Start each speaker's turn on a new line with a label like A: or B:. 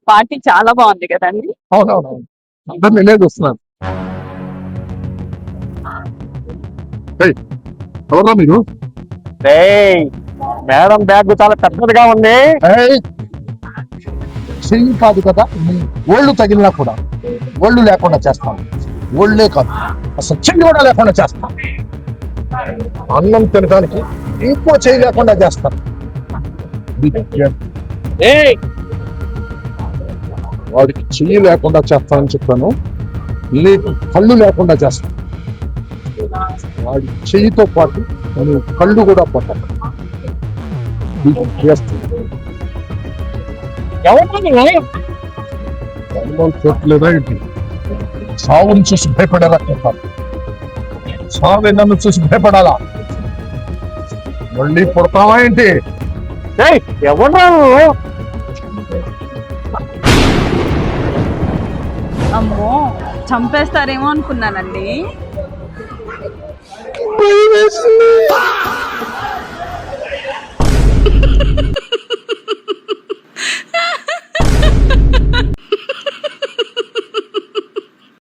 A: Party చాలా బాగుంది కదండి.
B: అవునవును, అందరు నేనే చూస్తున్నాను. ఎవరా మీరు?
C: మేడం బ్యాగ్ చాలా పెద్దదిగా ఉంది.
B: చెయ్యి కాదు కదా, ఒళ్ళు తగిలినా కూడా ఒళ్ళు లేకుండా చేస్తాను. ఒళ్ళే కాదు, అసలు చెయ్యి కూడా లేకుండా చేస్తాను. అన్నం తినడానికి ఇంకో చెయ్యి లేకుండా చేస్తాను. వాడికి చెయ్యి లేకుండా చేస్తానని చెప్పాను, నీకు కళ్ళు లేకుండా చేస్తాను. వాడి చెయ్యితో పాటు నేను కళ్ళు కూడా పట్టాను. చూడలేదా ఏంటి? సావును చూసి భయపడేలా చెప్పాలి. సావే నన్ను చూసి భయపడాలా? మళ్ళీ పుడతావా ఏంటి?
C: ఎవరు?
A: అమ్మో, చంపేస్తారేమో అనుకున్నానండి.